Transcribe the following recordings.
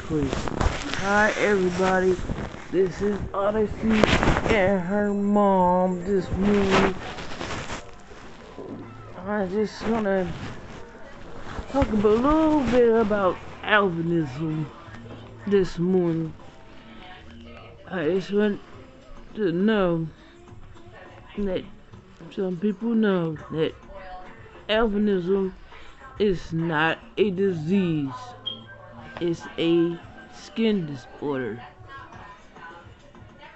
Quick. Hi everybody, this is Odyssey and her mom this morning. I just wanna talk a little bit about elvenism this morning. I just want to know that some people know that elvenism is not a disease. It's a skin disorder.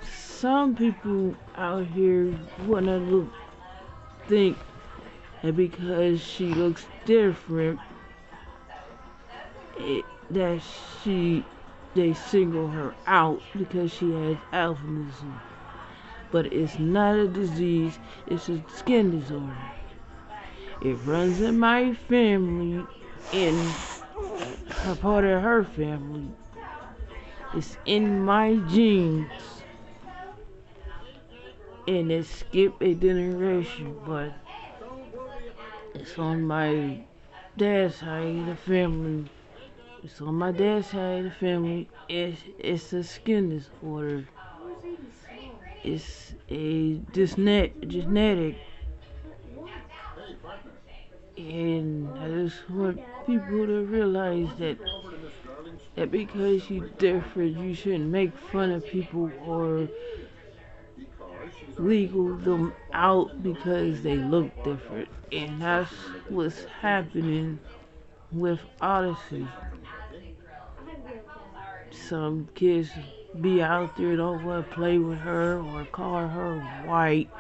Some people out here wanna think that because she looks different, that they single her out because she has albinism. But it's not a disease, it's a skin disorder. It runs in my family, in a part of her family. It's in my genes. And it skipped a generation, but it's on my dad's side of the family. It's on my dad's side of the family. It's a skin disorder. It's a genetic. And I just want people to realize that because you're different, you shouldn't make fun of people or legal them out because they look different. And that's what's happening with Odyssey. Some kids be out there, don't want to play with her or call her white.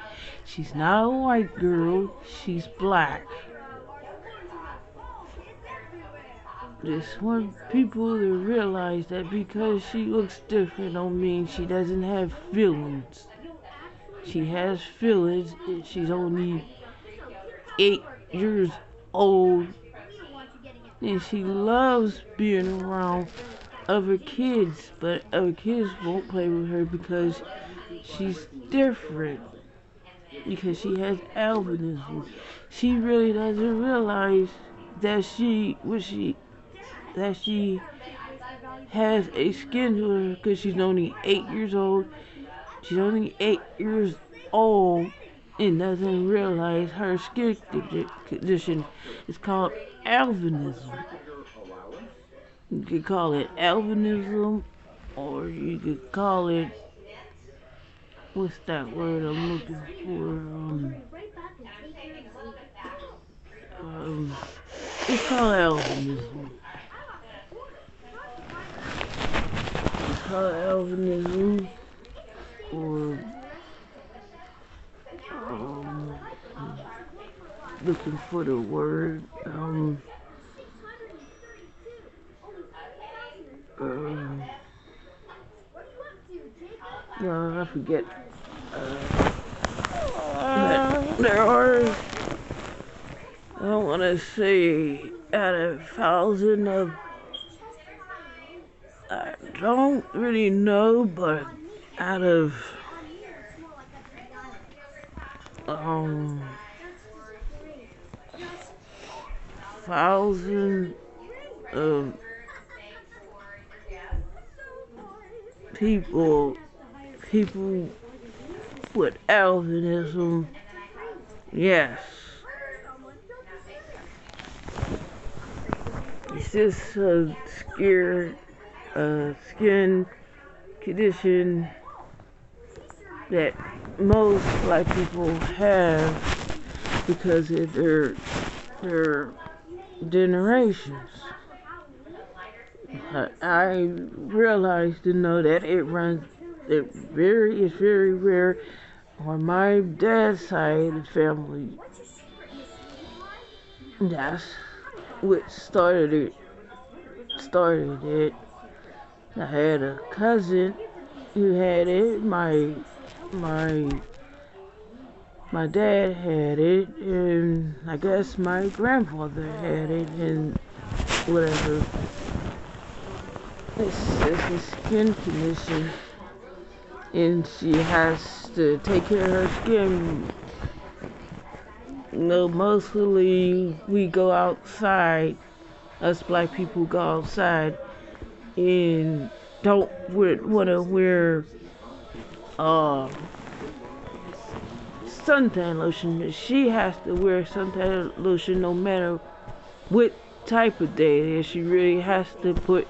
She's not a white girl, she's black. Just want people to realize that because she looks different don't mean she doesn't have feelings. She has feelings, and she's only 8 years old, and she loves being around other kids, but other kids won't play with her because she's different, because she has albinism. She really doesn't realize that she has a skin disorder because she's only 8 years old. She's only 8 years old and doesn't realize her skin condition is called albinism. You could call it albinism, or you could call it, what's that word I'm looking for? It's called albinism. It's called albinism, or looking for the word. No, I forget. There are, I don't want to say out of 1,000 of, I don't really know, but out of 1,000 of people with albinism, yes. It's just a skin condition that most black people have because of their generations. I realized to know that it's very rare on my dad's side of the family. That's what started it. I had a cousin who had it. My dad had it, and I guess my grandfather had it, and whatever. It's a skin condition, and she has to take care of her skin. Mostly we go outside. Us black people go outside and don't want to wear uh, suntan lotion. She has to wear suntan lotion no matter what type of day it is. She really has to put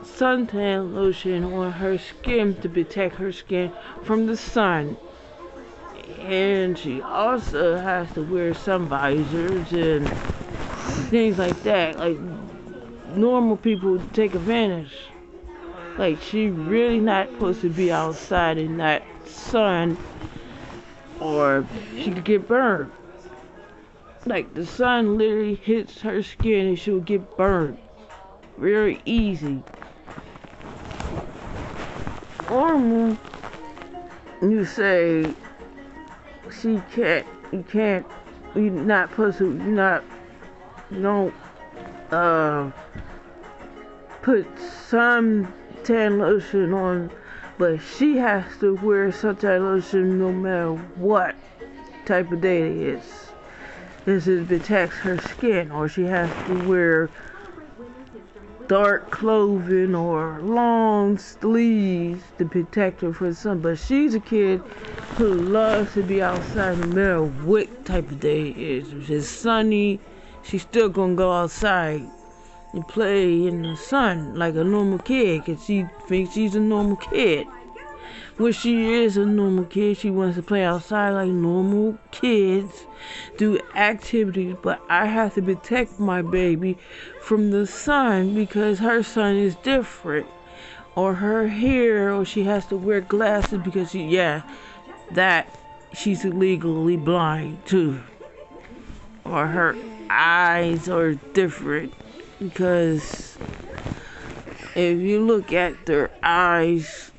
suntan lotion on her skin to protect her skin from the sun. And she also has to wear sun visors and things like that. Like normal people take advantage. Like she really not supposed to be outside in that sun or she could get burned. Like the sun literally hits her skin and she'll get burned. Very easy. Normal, you say she can't, you're not supposed to, you don't, put suntan lotion on, but she has to wear suntan lotion no matter what type of day it is. This is protects her skin, or she has to wear dark clothing or long sleeves to protect her from the sun. But she's a kid who loves to be outside no matter what type of day it is. If it's sunny, she's still gonna go outside and play in the sun like a normal kid, because she thinks she's a normal kid. When she is a normal kid, she wants to play outside like normal kids, do activities, but I have to protect my baby from the sun because her sun is different. Or her hair, or she has to wear glasses because she's legally blind too. Or her eyes are different because if you look at their eyes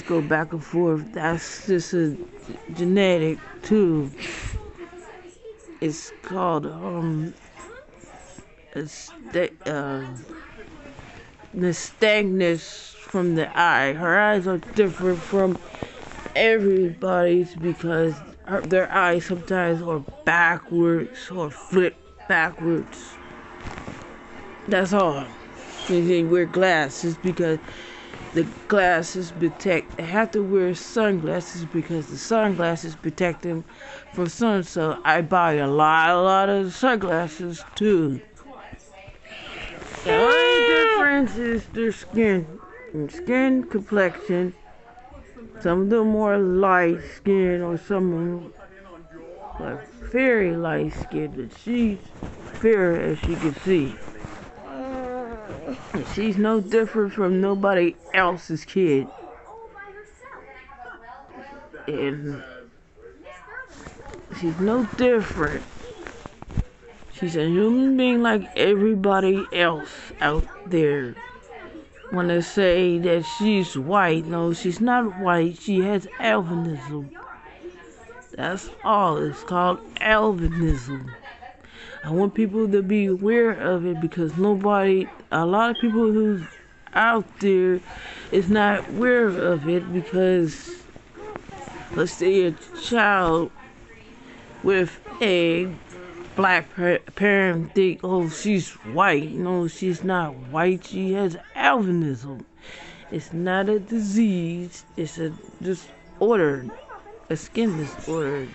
go back and forth. That's just a genetic too. It's called nystagmus from the eye. Her eyes are different from everybody's because their eyes sometimes are backwards or flip backwards. That's all. They wear glasses because the glasses protect. They have to wear sunglasses because the sunglasses protect them from sun. So I buy a lot of sunglasses too. The only difference is their skin complexion. Some of them more light skin, or some of them are very light skin, but she's fair as you can see. She's no different from nobody else's kid. And she's no different. She's a human being like everybody else out there. When they say that she's white, no, she's not white. She has elvenism. That's all. It's called elvenism. I want people to be aware of it because a lot of people who's out there is not aware of it because, let's say a child with a black parent think, oh, she's white. No, she's not white. She has albinism. It's not a disease. It's a disorder, a skin disorder.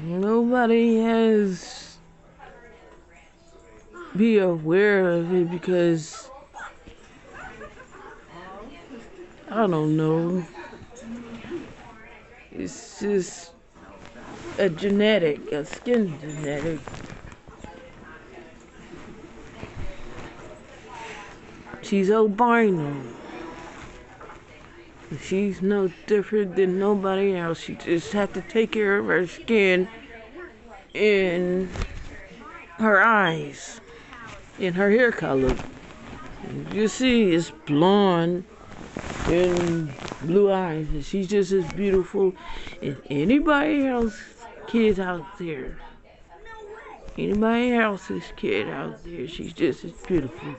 Nobody has be aware of it because I don't know. It's just a skin genetic. She's albino. She's no different than nobody else. She just had to take care of her skin and her eyes and her hair color. You see, it's blonde and blue eyes, and she's just as beautiful as anybody else kids out there. Anybody else's kid out there, she's just as beautiful.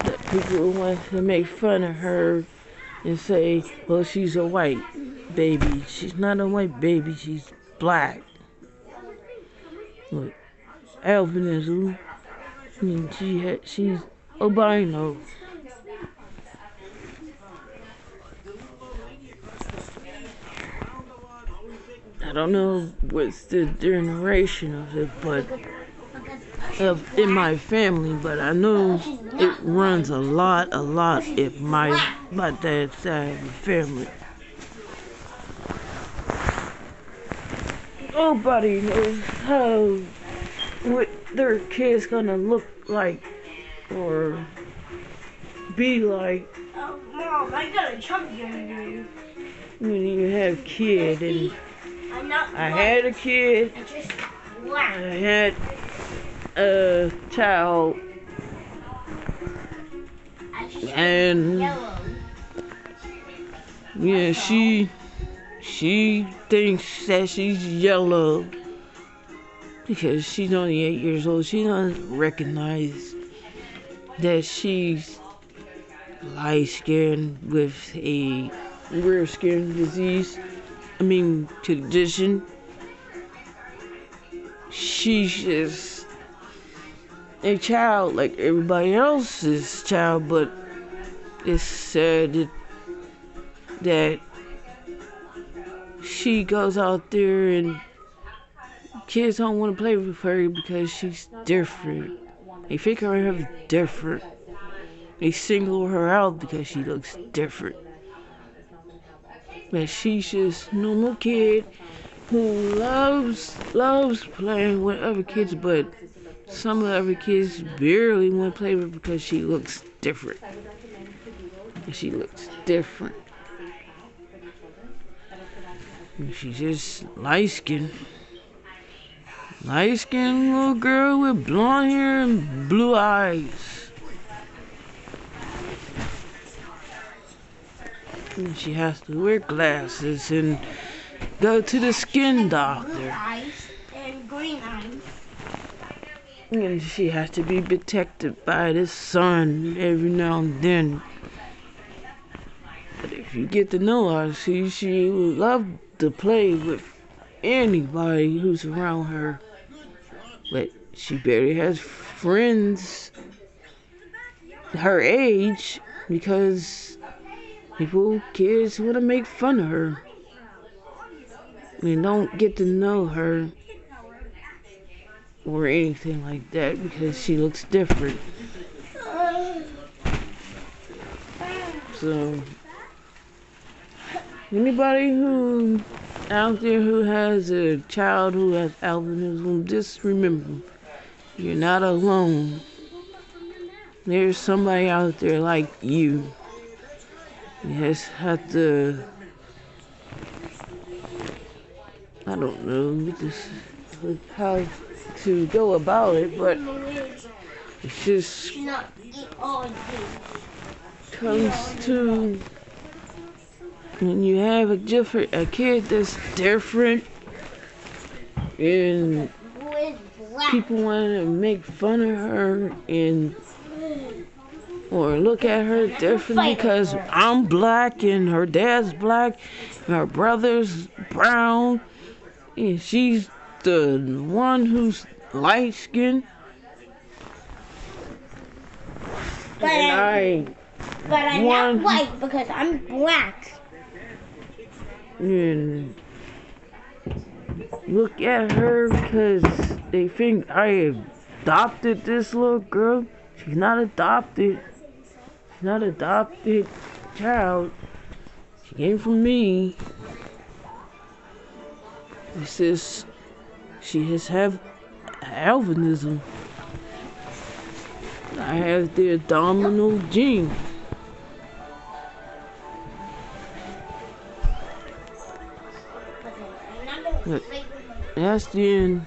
But people want to make fun of her and say, well, she's a white baby. She's not a white baby, she's black. Look, albinism And she's albino. I don't know what's the generation of it, but in my family, but I know it runs a lot in my dad's side of the family. Nobody knows what their kid's gonna look like or be like. Oh, Mom, I got a chunky on you. When you have a kid, and I had a kid, I had a child, and yeah, she thinks that she's yellow because she's only 8 years old. She doesn't recognize that she's light skinned with a rare skin disease. Condition. She's just a child like everybody else's child, but it's said that she goes out there and kids don't want to play with her because she's different. They figure her different. They single her out because she looks different. But she's just a normal kid who loves playing with other kids, but some of the other kids barely want to play with her because she looks different. And she looks different. And she's just light-skinned. Light-skinned little girl with blonde hair and blue eyes. And she has to wear glasses and go to the skin doctor. Blue eyes and green eyes. And she has to be protected by the sun every now and then. But if you get to know her, she would love to play with anybody who's around her. But she barely has friends her age because kids want to make fun of her. They don't get to know her or anything like that because she looks different. So, anybody who out there who has a child who has elvenism, just remember, you're not alone. There's somebody out there like you. You just have to, I don't know how to go about it, but it's just comes to when you have a kid that's different and people want to make fun of her or look at her different because I'm black and her dad's black and her brother's brown and she's the one who's light skinned. But I'm not white because I'm black. And look at her because they think I adopted this little girl. She's not adopted. She's not an adopted child. She came from me. It says she has albinism. I have the abdominal gene. But that's the end.